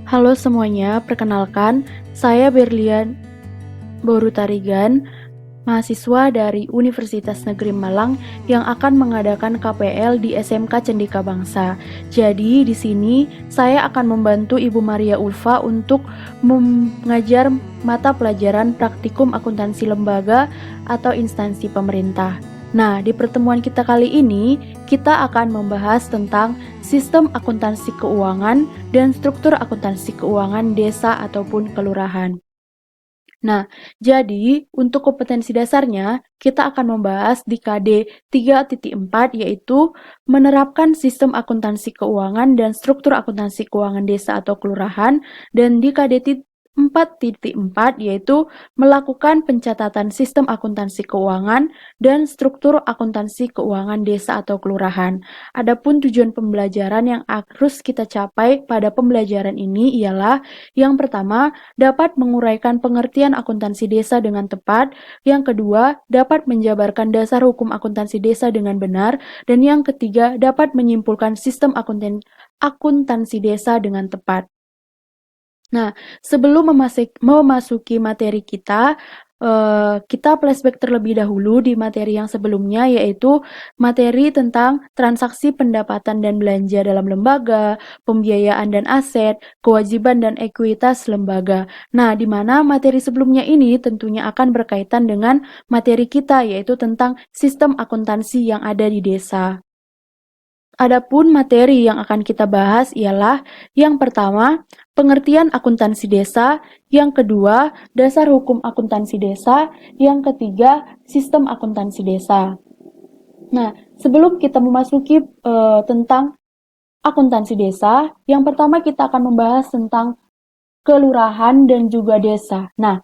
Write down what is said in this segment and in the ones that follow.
Halo semuanya, perkenalkan, saya Berlian Borutarigan, mahasiswa dari Universitas Negeri Malang yang akan mengadakan KPL di SMK Cendika Bangsa. Jadi di sini saya akan membantu Ibu Maria Ulfa untuk mengajar mata pelajaran praktikum akuntansi lembaga atau instansi pemerintah. Nah, di pertemuan kita kali ini, kita akan membahas tentang sistem akuntansi keuangan dan struktur akuntansi keuangan desa ataupun kelurahan. Nah, jadi untuk kompetensi dasarnya, kita akan membahas di KD 3.4 yaitu menerapkan sistem akuntansi keuangan dan struktur akuntansi keuangan desa atau kelurahan, dan di KD 4.4 yaitu melakukan pencatatan sistem akuntansi keuangan dan struktur akuntansi keuangan desa atau kelurahan. Adapun tujuan pembelajaran yang harus kita capai pada pembelajaran ini ialah yang pertama, dapat menguraikan pengertian akuntansi desa dengan tepat, yang kedua, dapat menjabarkan dasar hukum akuntansi desa dengan benar, dan yang ketiga, dapat menyimpulkan sistem akuntansi desa dengan tepat. Nah, sebelum memasuki materi kita flashback terlebih dahulu di materi yang sebelumnya, yaitu materi tentang transaksi pendapatan dan belanja dalam lembaga, pembiayaan dan aset, kewajiban dan ekuitas lembaga. Nah, di mana materi sebelumnya ini tentunya akan berkaitan dengan materi kita, yaitu tentang sistem akuntansi yang ada di desa. Adapun materi yang akan kita bahas ialah yang pertama, pengertian akuntansi desa, yang kedua, dasar hukum akuntansi desa, yang ketiga, sistem akuntansi desa. Nah, sebelum kita memasuki tentang akuntansi desa, yang pertama kita akan membahas tentang kelurahan dan juga desa. Nah,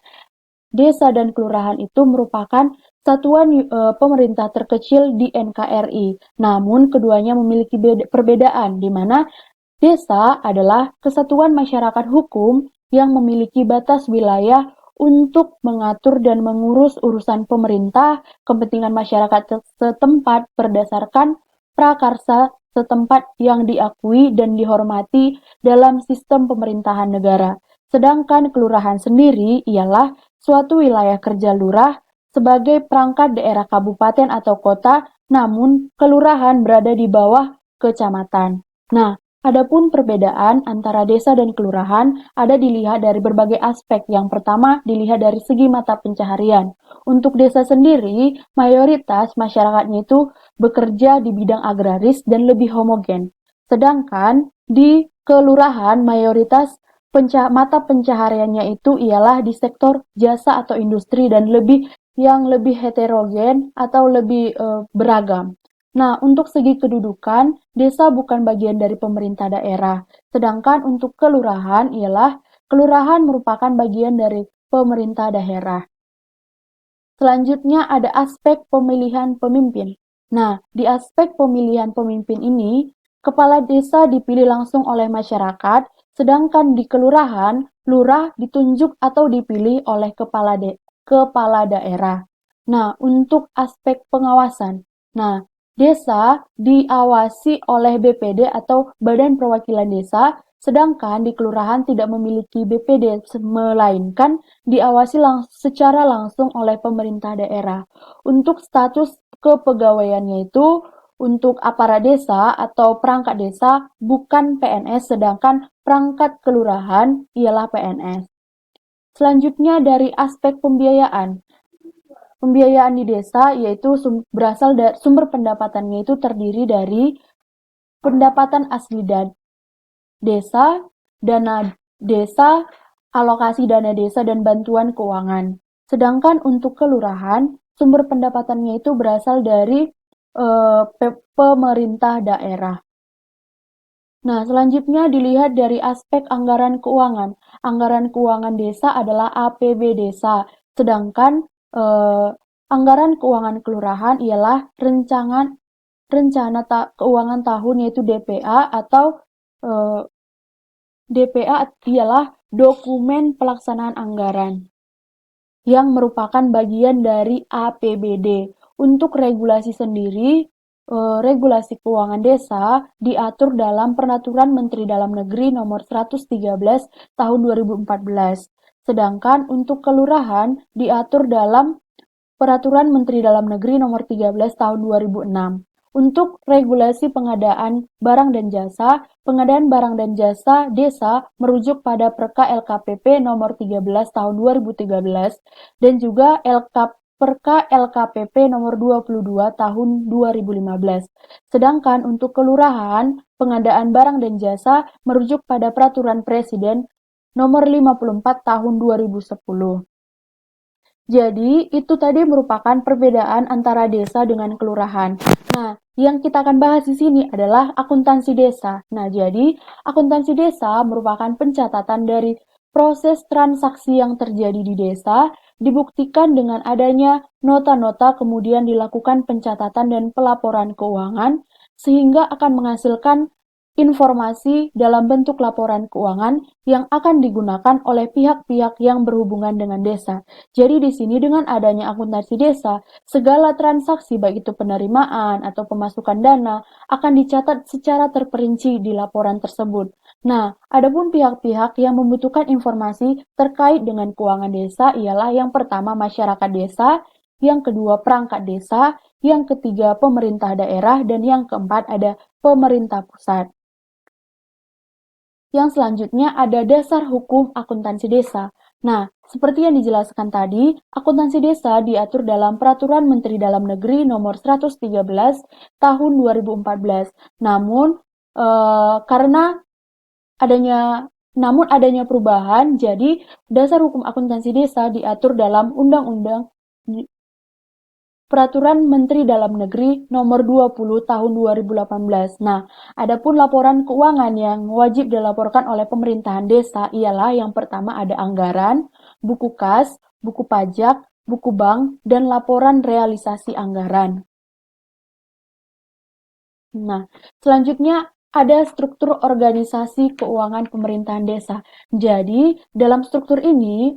desa dan kelurahan itu merupakan satuan pemerintah terkecil di NKRI. Namun keduanya memiliki perbedaan, di mana desa adalah kesatuan masyarakat hukum yang memiliki batas wilayah untuk mengatur dan mengurus urusan pemerintah, kepentingan masyarakat setempat berdasarkan prakarsa setempat yang diakui dan dihormati dalam sistem pemerintahan negara. Sedangkan kelurahan sendiri ialah suatu wilayah kerja lurah sebagai perangkat daerah kabupaten atau kota, namun kelurahan berada di bawah kecamatan. Nah, adapun perbedaan antara desa dan kelurahan ada dilihat dari berbagai aspek. Yang pertama, dilihat dari segi mata pencaharian. Untuk desa sendiri, mayoritas masyarakatnya itu bekerja di bidang agraris dan lebih homogen. Sedangkan di kelurahan, mayoritas mata pencahariannya itu ialah di sektor jasa atau industri dan lebih heterogen atau lebih beragam. Nah, untuk segi kedudukan, desa bukan bagian dari pemerintah daerah. Sedangkan untuk kelurahan ialah kelurahan merupakan bagian dari pemerintah daerah. Selanjutnya ada aspek pemilihan pemimpin. Nah, di aspek pemilihan pemimpin ini, kepala desa dipilih langsung oleh masyarakat, sedangkan di kelurahan, lurah ditunjuk atau dipilih oleh kepala daerah. Nah, untuk aspek pengawasan. Nah, desa diawasi oleh BPD atau Badan Perwakilan Desa, sedangkan di kelurahan tidak memiliki BPD, melainkan diawasi secara langsung oleh pemerintah daerah. Untuk status kepegawaiannya itu, untuk aparat desa atau perangkat desa bukan PNS, sedangkan perangkat kelurahan ialah PNS. Selanjutnya dari aspek pembiayaan. Pembiayaan di desa yaitu berasal dari sumber pendapatannya itu terdiri dari pendapatan asli desa, dana desa, alokasi dana desa, dan bantuan keuangan. Sedangkan untuk kelurahan, sumber pendapatannya itu berasal dari pemerintah daerah. Nah, selanjutnya dilihat dari aspek anggaran keuangan. Anggaran keuangan desa adalah APB desa, sedangkan anggaran keuangan kelurahan ialah rencana keuangan tahun, yaitu DPA, atau DPA ialah dokumen pelaksanaan anggaran yang merupakan bagian dari APBD. Untuk regulasi sendiri, regulasi keuangan desa diatur dalam Peraturan Menteri Dalam Negeri Nomor 113 Tahun 2014. Sedangkan untuk kelurahan diatur dalam Peraturan Menteri Dalam Negeri Nomor 13 Tahun 2006. Untuk regulasi pengadaan barang dan jasa, pengadaan barang dan jasa desa merujuk pada Perka LKPP Nomor 13 Tahun 2013 dan juga Perka LKPP Nomor 22 Tahun 2015. Sedangkan untuk kelurahan, pengadaan barang dan jasa merujuk pada Peraturan Presiden Nomor 54 Tahun 2010. Jadi, itu tadi merupakan perbedaan antara desa dengan kelurahan. Nah, yang kita akan bahas di sini adalah akuntansi desa. Nah, jadi akuntansi desa merupakan pencatatan dari proses transaksi yang terjadi di desa, dibuktikan dengan adanya nota-nota, kemudian dilakukan pencatatan dan pelaporan keuangan, sehingga akan menghasilkan informasi dalam bentuk laporan keuangan yang akan digunakan oleh pihak-pihak yang berhubungan dengan desa. Jadi di sini dengan adanya akuntansi desa, segala transaksi baik itu penerimaan atau pemasukan dana akan dicatat secara terperinci di laporan tersebut. Nah, adapun pihak-pihak yang membutuhkan informasi terkait dengan keuangan desa ialah yang pertama masyarakat desa, yang kedua perangkat desa, yang ketiga pemerintah daerah, dan yang keempat ada pemerintah pusat. Yang selanjutnya ada dasar hukum akuntansi desa. Nah, seperti yang dijelaskan tadi, akuntansi desa diatur dalam Peraturan Menteri Dalam Negeri Nomor 113 Tahun 2014. Namun, karena adanya perubahan, jadi dasar hukum akuntansi desa diatur dalam Undang-Undang Peraturan Menteri Dalam Negeri Nomor 20 Tahun 2018. Nah, adapun laporan keuangan yang wajib dilaporkan oleh pemerintahan desa ialah yang pertama ada anggaran, buku kas, buku pajak, buku bank, dan laporan realisasi anggaran. Nah, selanjutnya ada struktur organisasi keuangan pemerintahan desa. Jadi, dalam struktur ini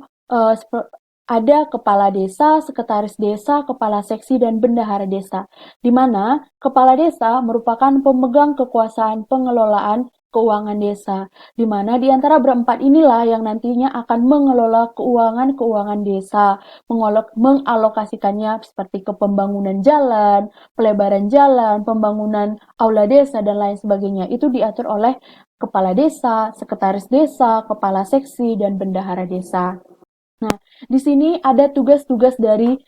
ada kepala desa, sekretaris desa, kepala seksi, dan bendahara desa, di mana kepala desa merupakan pemegang kekuasaan pengelolaan keuangan desa, di mana di antara berempat inilah yang nantinya akan mengelola keuangan desa, mengalokasikannya seperti ke pembangunan jalan, pelebaran jalan, pembangunan aula desa, dan lain sebagainya. Itu diatur oleh kepala desa, sekretaris desa, kepala seksi, dan bendahara desa. Nah, di sini ada tugas-tugas dari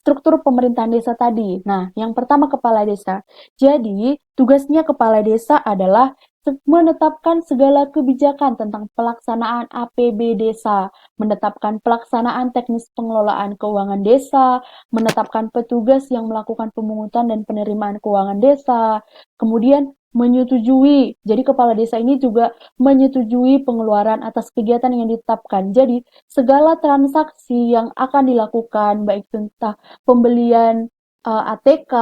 struktur pemerintahan desa tadi. Nah, yang pertama kepala desa. Jadi, tugasnya kepala desa adalah menetapkan segala kebijakan tentang pelaksanaan APB desa, menetapkan pelaksanaan teknis pengelolaan keuangan desa, menetapkan petugas yang melakukan pemungutan dan penerimaan keuangan desa, kemudian menyetujui. Jadi kepala desa ini juga menyetujui pengeluaran atas kegiatan yang ditetapkan. Jadi segala transaksi yang akan dilakukan, baik entah pembelian ATK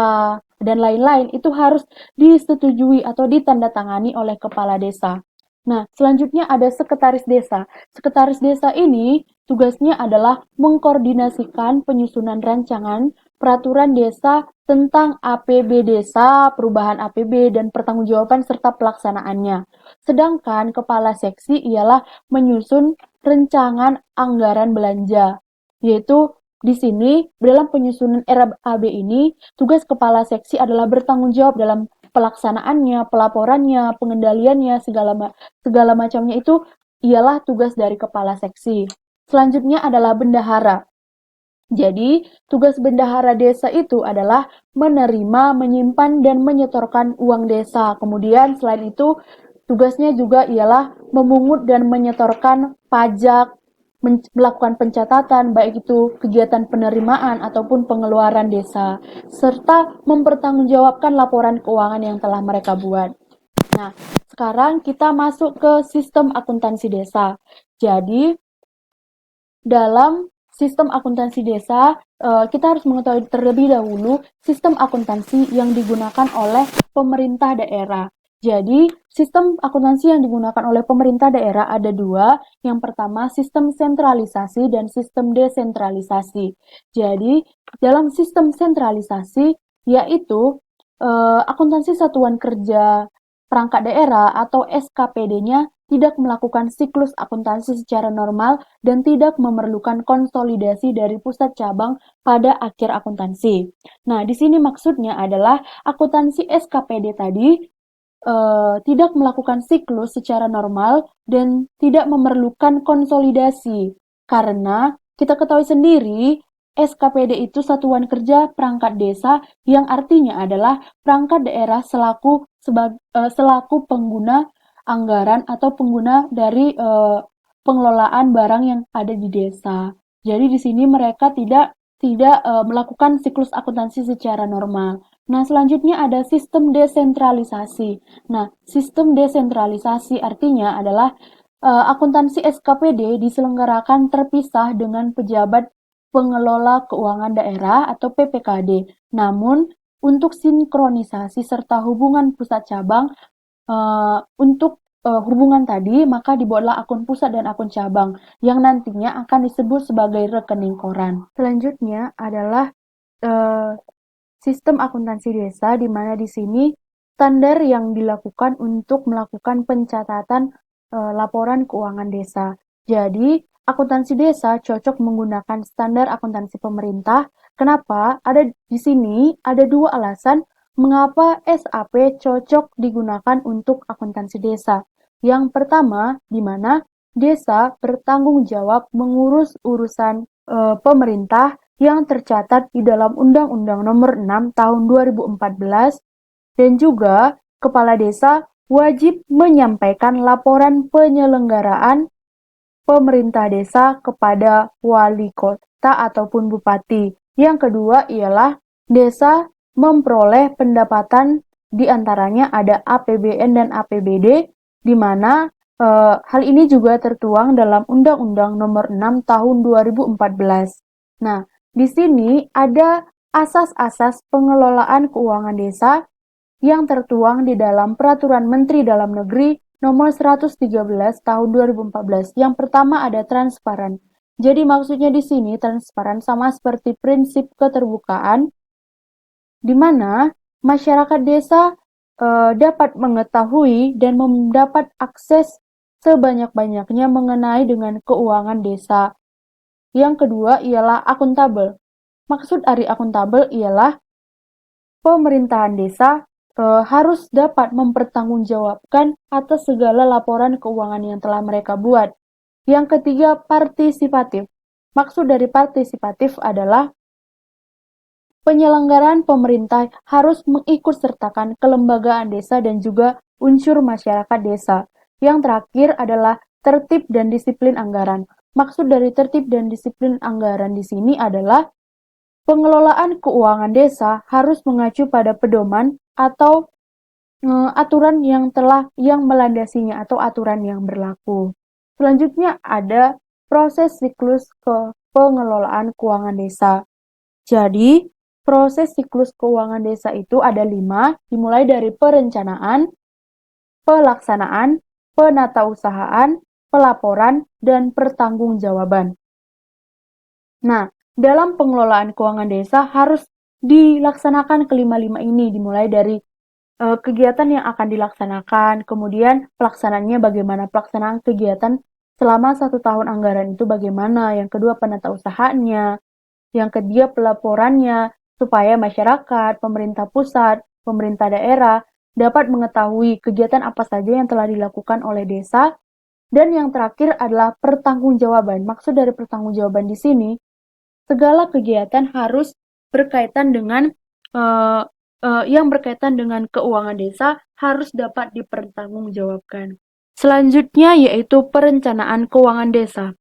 dan lain-lain, itu harus disetujui atau ditandatangani oleh kepala desa. Nah, selanjutnya ada sekretaris desa. Sekretaris desa ini tugasnya adalah mengkoordinasikan penyusunan rancangan peraturan desa tentang APB desa, perubahan APB, dan pertanggungjawaban serta pelaksanaannya. Sedangkan kepala seksi ialah menyusun rencangan anggaran belanja, yaitu di sini dalam penyusunan RAB ini tugas kepala seksi adalah bertanggung jawab dalam pelaksanaannya, pelaporannya, pengendaliannya, segala macamnya itu ialah tugas dari kepala seksi. Selanjutnya adalah bendahara. Jadi, tugas bendahara desa itu adalah menerima, menyimpan, dan menyetorkan uang desa. Kemudian, selain itu, tugasnya juga ialah memungut dan menyetorkan pajak, melakukan pencatatan, baik itu kegiatan penerimaan ataupun pengeluaran desa, serta mempertanggungjawabkan laporan keuangan yang telah mereka buat. Nah, sekarang kita masuk ke sistem akuntansi desa. Jadi, dalam sistem akuntansi desa, kita harus mengetahui terlebih dahulu sistem akuntansi yang digunakan oleh pemerintah daerah. Jadi, sistem akuntansi yang digunakan oleh pemerintah daerah ada dua. Yang pertama, sistem sentralisasi dan sistem desentralisasi. Jadi, dalam sistem sentralisasi, yaitu akuntansi satuan kerja perangkat daerah atau SKPD-nya tidak melakukan siklus akuntansi secara normal dan tidak memerlukan konsolidasi dari pusat cabang pada akhir akuntansi. Nah, di sini maksudnya adalah akuntansi SKPD tadi tidak melakukan siklus secara normal dan tidak memerlukan konsolidasi. Karena kita ketahui sendiri, SKPD itu satuan kerja perangkat desa yang artinya adalah perangkat daerah selaku pengguna anggaran atau pengguna dari pengelolaan barang yang ada di desa. Jadi di sini mereka tidak melakukan siklus akuntansi secara normal. Nah, selanjutnya ada sistem desentralisasi. Nah, sistem desentralisasi artinya adalah akuntansi SKPD diselenggarakan terpisah dengan pejabat pengelola keuangan daerah atau PPKD. Namun, untuk sinkronisasi serta hubungan pusat cabang, untuk hubungan tadi, maka dibuatlah akun pusat dan akun cabang yang nantinya akan disebut sebagai rekening koran. Selanjutnya adalah eh, sistem akuntansi desa, di mana di sini standar yang dilakukan untuk melakukan pencatatan laporan keuangan desa. Jadi, akuntansi desa cocok menggunakan standar akuntansi pemerintah. Kenapa? Ada di sini ada dua alasan mengapa SAP cocok digunakan untuk akuntansi desa. Yang pertama, di mana desa bertanggung jawab mengurus urusan pemerintah yang tercatat di dalam Undang-Undang Nomor 6 Tahun 2014 dan juga kepala desa wajib menyampaikan laporan penyelenggaraan pemerintah desa kepada wali kota ataupun bupati. Yang kedua ialah desa memperoleh pendapatan di antaranya ada APBN dan APBD di mana hal ini juga tertuang dalam Undang-Undang Nomor 6 Tahun 2014. Nah, di sini ada asas-asas pengelolaan keuangan desa yang tertuang di dalam Peraturan Menteri Dalam Negeri Nomor 113 Tahun 2014. Yang pertama ada transparan. Jadi maksudnya di sini transparan sama seperti prinsip keterbukaan, di mana masyarakat desa dapat mengetahui dan mendapat akses sebanyak-banyaknya mengenai dengan keuangan desa. Yang kedua ialah akuntabel. Maksud dari akuntabel ialah pemerintahan desa harus dapat mempertanggungjawabkan atas segala laporan keuangan yang telah mereka buat. Yang ketiga, partisipatif. Maksud dari partisipatif adalah penyelenggaraan pemerintah harus mengikutsertakan kelembagaan desa dan juga unsur masyarakat desa. Yang terakhir adalah tertib dan disiplin anggaran. Maksud dari tertib dan disiplin anggaran di sini adalah pengelolaan keuangan desa harus mengacu pada pedoman atau aturan yang melandasinya atau aturan yang berlaku. Selanjutnya ada proses siklus pengelolaan keuangan desa. Jadi, proses siklus keuangan desa itu ada 5, dimulai dari perencanaan, pelaksanaan, penatausahaan, pelaporan, dan pertanggungjawaban. Nah, dalam pengelolaan keuangan desa harus dilaksanakan kelima-lima ini, dimulai dari kegiatan yang akan dilaksanakan, kemudian pelaksanaannya bagaimana, pelaksanaan kegiatan selama 1 tahun anggaran itu bagaimana, yang kedua penata usahanya, yang ketiga pelaporannya, supaya masyarakat, pemerintah pusat, pemerintah daerah dapat mengetahui kegiatan apa saja yang telah dilakukan oleh desa, dan yang terakhir adalah pertanggungjawaban. Maksud dari pertanggungjawaban di sini, segala kegiatan harus berkaitan dengan uh, yang berkaitan dengan keuangan desa harus dapat dipertanggungjawabkan. Selanjutnya yaitu perencanaan keuangan desa.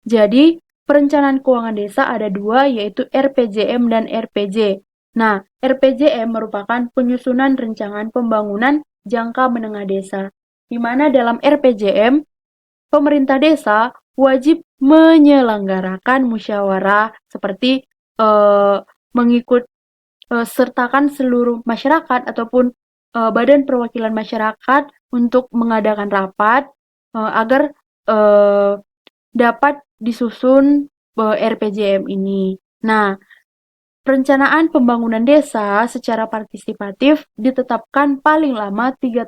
Jadi, perencanaan keuangan desa ada dua, yaitu RPJM dan RPJ. Nah, RPJM merupakan penyusunan rencangan pembangunan jangka menengah desa, di mana dalam RPJM pemerintah desa wajib menyelenggarakan musyawarah seperti mengikut sertakan seluruh masyarakat ataupun badan perwakilan masyarakat untuk mengadakan rapat agar dapat disusun RPJM ini. Nah, Perencanaan pembangunan desa secara partisipatif ditetapkan paling lama 3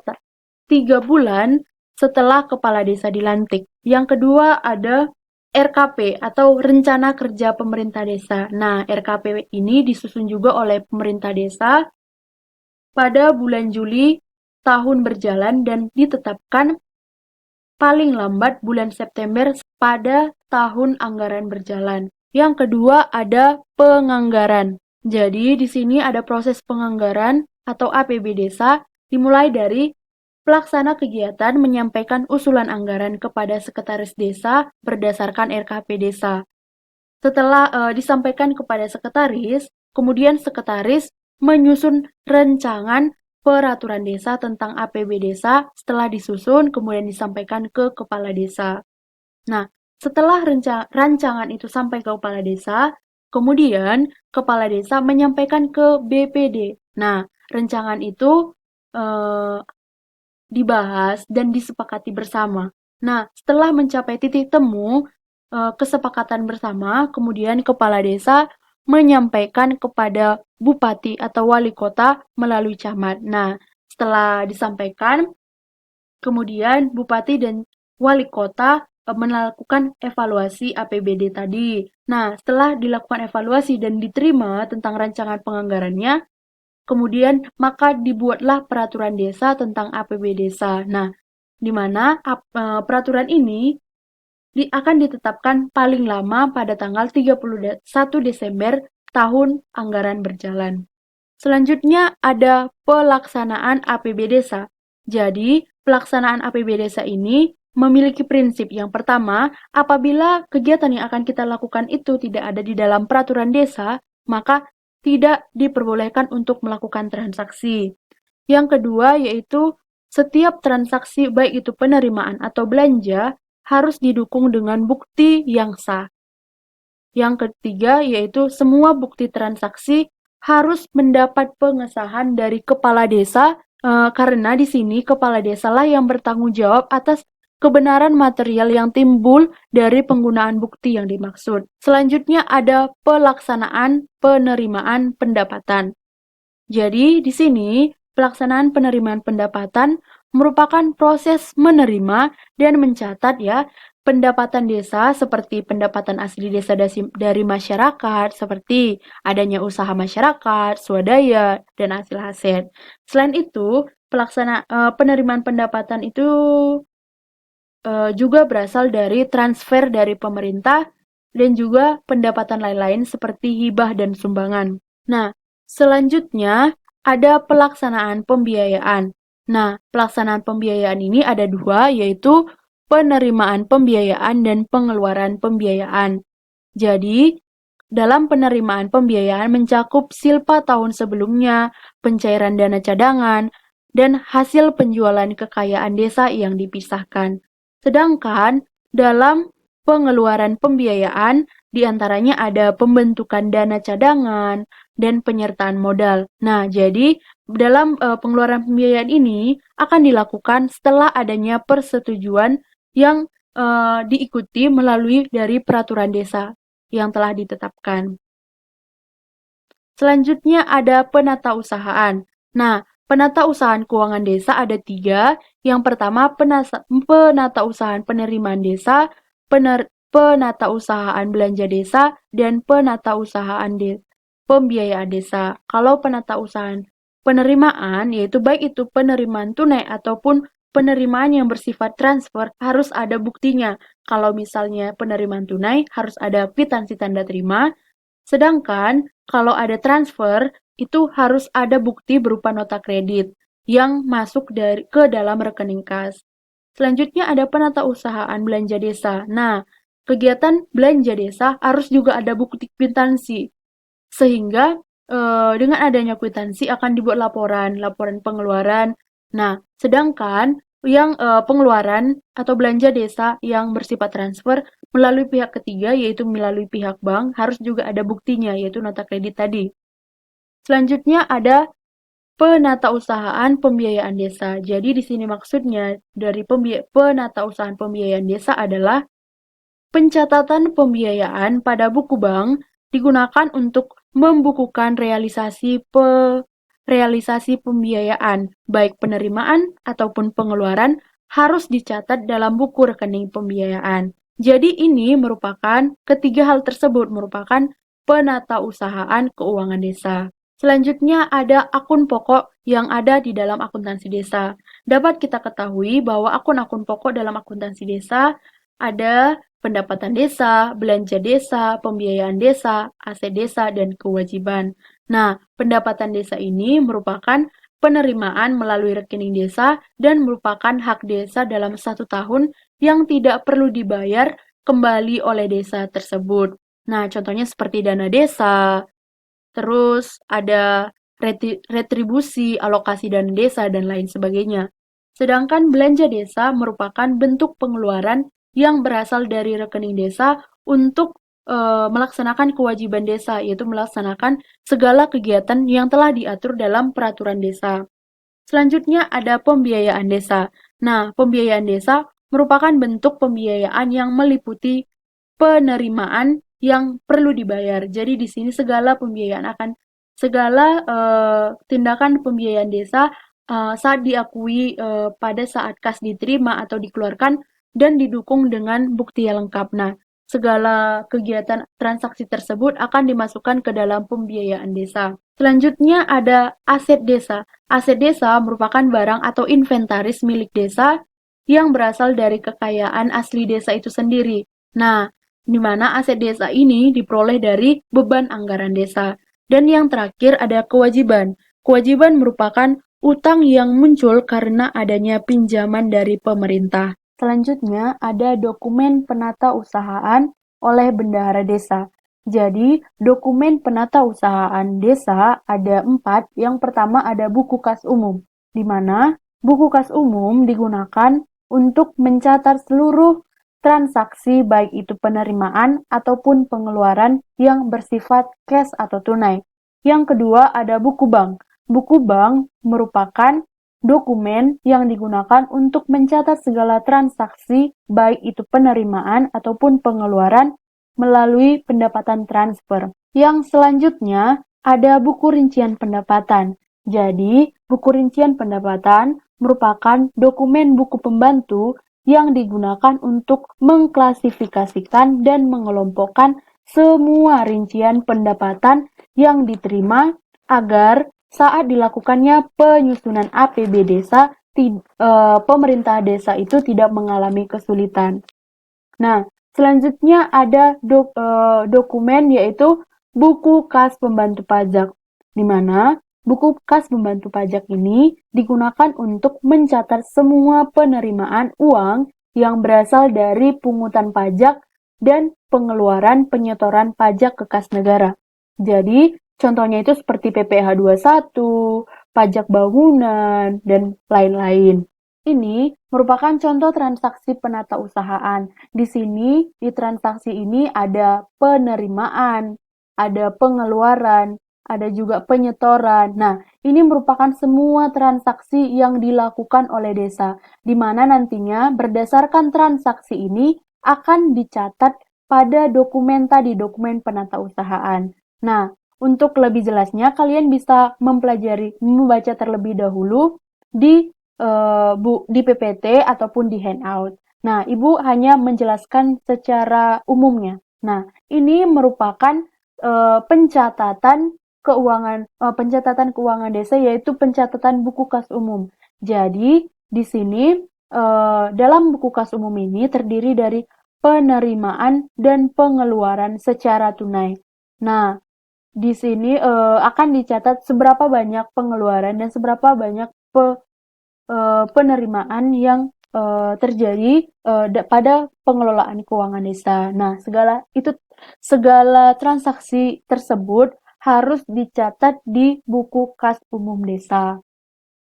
bulan setelah kepala desa dilantik. Yang kedua ada RKP atau Rencana Kerja Pemerintah Desa. Nah, RKP ini disusun juga oleh pemerintah desa pada bulan Juli tahun berjalan dan ditetapkan paling lambat bulan September pada tahun anggaran berjalan. Yang kedua ada penganggaran. Jadi di sini ada proses penganggaran atau APB desa dimulai dari pelaksana kegiatan menyampaikan usulan anggaran kepada sekretaris desa berdasarkan RKP desa. Setelah disampaikan kepada sekretaris, kemudian sekretaris menyusun rancangan peraturan desa tentang APB desa. Setelah disusun, kemudian disampaikan ke kepala desa. Nah, setelah rancangan itu sampai ke kepala desa, kemudian kepala desa menyampaikan ke BPD. Nah, rancangan itu dibahas dan disepakati bersama. Nah, setelah mencapai titik temu kesepakatan bersama, kemudian kepala desa menyampaikan kepada bupati atau wali kota melalui camat. Nah, setelah disampaikan, kemudian bupati dan wali kota melakukan evaluasi APBD tadi. Nah, setelah dilakukan evaluasi dan diterima tentang rancangan penganggarannya, kemudian maka dibuatlah peraturan desa tentang APB desa. Nah, di mana peraturan ini akan ditetapkan paling lama pada tanggal 31 Desember tahun anggaran berjalan. Selanjutnya ada pelaksanaan APB desa. Jadi, pelaksanaan APB desa ini memiliki prinsip yang pertama, apabila kegiatan yang akan kita lakukan itu tidak ada di dalam peraturan desa, maka tidak diperbolehkan untuk melakukan transaksi. Yang kedua yaitu setiap transaksi baik itu penerimaan atau belanja harus didukung dengan bukti yang sah. Yang ketiga yaitu semua bukti transaksi harus mendapat pengesahan dari kepala desa karena di sini kepala desa lah yang bertanggung jawab atas kebenaran material yang timbul dari penggunaan bukti yang dimaksud. Selanjutnya ada pelaksanaan penerimaan pendapatan. Jadi di sini pelaksanaan penerimaan pendapatan merupakan proses menerima dan mencatat ya pendapatan desa seperti pendapatan asli desa dari masyarakat seperti adanya usaha masyarakat, swadaya, dan hasil-hasil. Selain itu, penerimaan pendapatan itu juga berasal dari transfer dari pemerintah dan juga pendapatan lain-lain seperti hibah dan sumbangan. Nah, selanjutnya ada pelaksanaan pembiayaan. Nah, pelaksanaan pembiayaan ini ada dua, yaitu penerimaan pembiayaan dan pengeluaran pembiayaan. Jadi, dalam penerimaan pembiayaan mencakup silpa tahun sebelumnya, pencairan dana cadangan, dan hasil penjualan kekayaan desa yang dipisahkan. Sedangkan dalam pengeluaran pembiayaan, diantaranya ada pembentukan dana cadangan dan penyertaan modal. Nah, jadi dalam pengeluaran pembiayaan ini akan dilakukan setelah adanya persetujuan yang diikuti melalui dari peraturan desa yang telah ditetapkan. Selanjutnya ada penatausahaan. Nah, penatausahaan keuangan desa ada 3. Yang pertama, penatausahaan penerimaan desa, penatausahaan belanja desa, dan penatausahaan pembiayaan desa. Kalau penatausahaan penerimaan, yaitu baik itu penerimaan tunai ataupun penerimaan yang bersifat transfer, harus ada buktinya. Kalau misalnya penerimaan tunai, harus ada kwitansi tanda terima. Sedangkan kalau ada transfer, itu harus ada bukti berupa nota kredit yang masuk ke dalam rekening kas. Selanjutnya ada penatausahaan belanja desa. Nah, kegiatan belanja desa harus juga ada bukti kwitansi. Sehingga dengan adanya kwitansi akan dibuat laporan pengeluaran. Nah, sedangkan yang pengeluaran atau belanja desa yang bersifat transfer melalui pihak ketiga yaitu melalui pihak bank harus juga ada buktinya yaitu nota kredit tadi. Selanjutnya ada penatausahaan pembiayaan desa. Jadi di sini maksudnya dari penatausahaan pembiayaan desa adalah pencatatan pembiayaan pada buku bank digunakan untuk membukukan realisasi pembiayaan, baik penerimaan ataupun pengeluaran harus dicatat dalam buku rekening pembiayaan. Jadi ini merupakan ketiga hal tersebut merupakan penatausahaan keuangan desa. Selanjutnya ada akun pokok yang ada di dalam akuntansi desa. Dapat kita ketahui bahwa akun-akun pokok dalam akuntansi desa ada pendapatan desa, belanja desa, pembiayaan desa, aset desa, dan kewajiban. Nah, pendapatan desa ini merupakan penerimaan melalui rekening desa dan merupakan hak desa dalam 1 tahun yang tidak perlu dibayar kembali oleh desa tersebut. Nah, contohnya seperti dana desa, terus ada retribusi, alokasi dana desa, dan lain sebagainya. Sedangkan belanja desa merupakan bentuk pengeluaran yang berasal dari rekening desa untuk melaksanakan kewajiban desa, yaitu melaksanakan segala kegiatan yang telah diatur dalam peraturan desa. Selanjutnya ada pembiayaan desa. Nah, pembiayaan desa merupakan bentuk pembiayaan yang meliputi penerimaan yang perlu dibayar. Jadi di sini segala tindakan pembiayaan desa saat diakui pada saat kas diterima atau dikeluarkan dan didukung dengan bukti yang lengkap. Nah, segala kegiatan transaksi tersebut akan dimasukkan ke dalam pembiayaan desa. Selanjutnya ada aset desa. Aset desa merupakan barang atau inventaris milik desa yang berasal dari kekayaan asli desa itu sendiri. Nah, di mana aset desa ini diperoleh dari beban anggaran desa. Dan yang terakhir ada kewajiban. Kewajiban merupakan utang yang muncul karena adanya pinjaman dari pemerintah. Selanjutnya ada dokumen penata usahaan oleh bendahara desa. Jadi, dokumen penata usahaan desa ada 4. Yang pertama ada buku kas umum, di mana buku kas umum digunakan untuk mencatat seluruh transaksi baik itu penerimaan ataupun pengeluaran yang bersifat cash atau tunai. Yang kedua ada buku bank. Buku bank merupakan dokumen yang digunakan untuk mencatat segala transaksi baik itu penerimaan ataupun pengeluaran melalui pendapatan transfer. Yang selanjutnya ada buku rincian pendapatan. Jadi, buku rincian pendapatan merupakan dokumen buku pembantu yang digunakan untuk mengklasifikasikan dan mengelompokkan semua rincian pendapatan yang diterima agar saat dilakukannya penyusunan APB desa, pemerintah desa itu tidak mengalami kesulitan. Nah, selanjutnya ada dokumen yaitu buku kas pembantu pajak, di mana buku kas pembantu pajak ini digunakan untuk mencatat semua penerimaan uang yang berasal dari pungutan pajak dan pengeluaran penyetoran pajak ke kas negara. Jadi, contohnya itu seperti PPh 21, pajak bangunan, dan lain-lain. Ini merupakan contoh transaksi penatausahaan. Di sini, di transaksi ini ada penerimaan, ada pengeluaran, ada juga penyetoran. Nah, ini merupakan semua transaksi yang dilakukan oleh desa, di mana nantinya berdasarkan transaksi ini akan dicatat pada dokumen tadi, dokumen penatausahaan. Nah, untuk lebih jelasnya, kalian bisa membaca terlebih dahulu di di PPT ataupun di handout. Nah, Ibu hanya menjelaskan secara umumnya. Nah, ini merupakan pencatatan keuangan desa yaitu pencatatan buku kas umum. Jadi, di sini dalam buku kas umum ini terdiri dari penerimaan dan pengeluaran secara tunai. Nah, di sini akan dicatat seberapa banyak pengeluaran dan seberapa banyak penerimaan yang terjadi pada pengelolaan keuangan desa. Nah, segala transaksi tersebut harus dicatat di buku kas umum desa.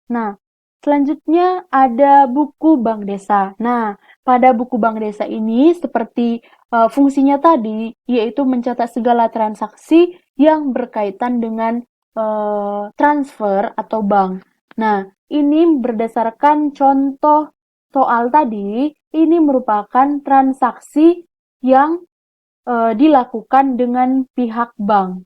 Nah, selanjutnya ada buku bank desa. Nah, pada buku bank desa ini seperti fungsinya tadi, yaitu mencatat segala transaksi yang berkaitan dengan transfer atau bank. Nah, ini berdasarkan contoh soal tadi, ini merupakan transaksi yang dilakukan dengan pihak bank.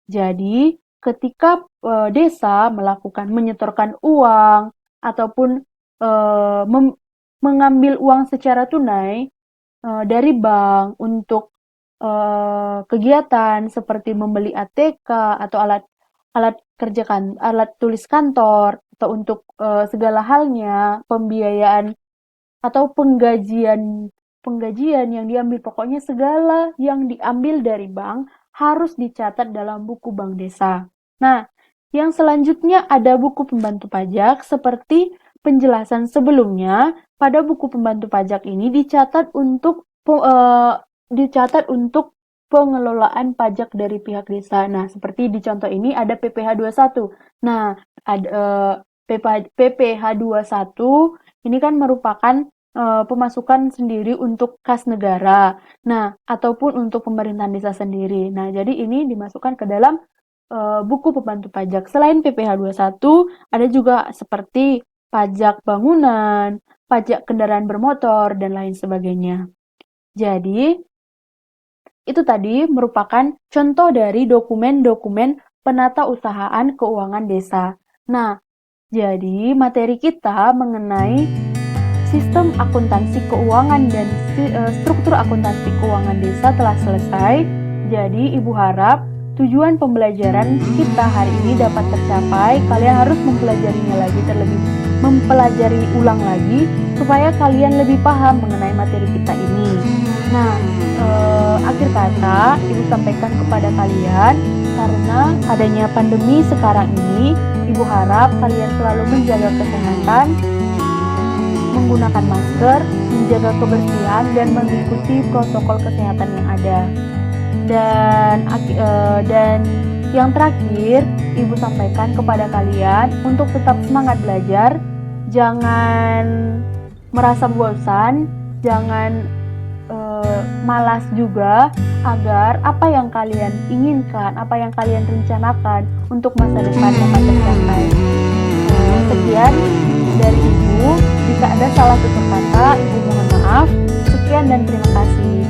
Jadi, ketika desa melakukan menyetorkan uang ataupun mengambil uang secara tunai dari bank untuk kegiatan seperti membeli ATK atau alat alat alat tulis kantor atau untuk segala halnya pembiayaan atau penggajian penggajian yang diambil, pokoknya segala yang diambil dari bank harus dicatat dalam buku bank desa. Nah, yang selanjutnya ada buku pembantu pajak. Seperti penjelasan sebelumnya, pada buku pembantu pajak ini dicatat untuk pengelolaan pajak dari pihak desa. Nah, seperti di contoh ini ada PPh 21. Nah, ada PPh 21 ini kan merupakan pemasukan sendiri untuk kas negara. Nah, ataupun untuk pemerintahan desa sendiri. Nah, jadi ini dimasukkan ke dalam buku pembantu pajak. Selain PPh 21, ada juga seperti pajak bangunan, pajak kendaraan bermotor, dan lain sebagainya. Jadi, itu tadi merupakan contoh dari dokumen-dokumen penata usahaan keuangan desa. Nah, jadi materi kita mengenai sistem akuntansi keuangan dan struktur akuntansi keuangan desa telah selesai. Jadi, Ibu harap tujuan pembelajaran kita hari ini dapat tercapai. Kalian harus mempelajari ulang lagi supaya kalian lebih paham mengenai materi kita ini. Nah, akhir kata Ibu sampaikan kepada kalian, karena adanya pandemi sekarang ini, Ibu harap kalian selalu menjaga kesehatan, menggunakan masker, menjaga kebersihan, dan mengikuti protokol kesehatan yang ada. Dan yang terakhir, Ibu sampaikan kepada kalian untuk tetap semangat belajar, jangan merasa bosan, jangan malas juga, agar apa yang kalian inginkan, apa yang kalian rencanakan untuk masa depan dapat tercapai. Sekian dari Ibu. Jika ada salah tutur kata, Ibu mohon maaf. Sekian dan terima kasih.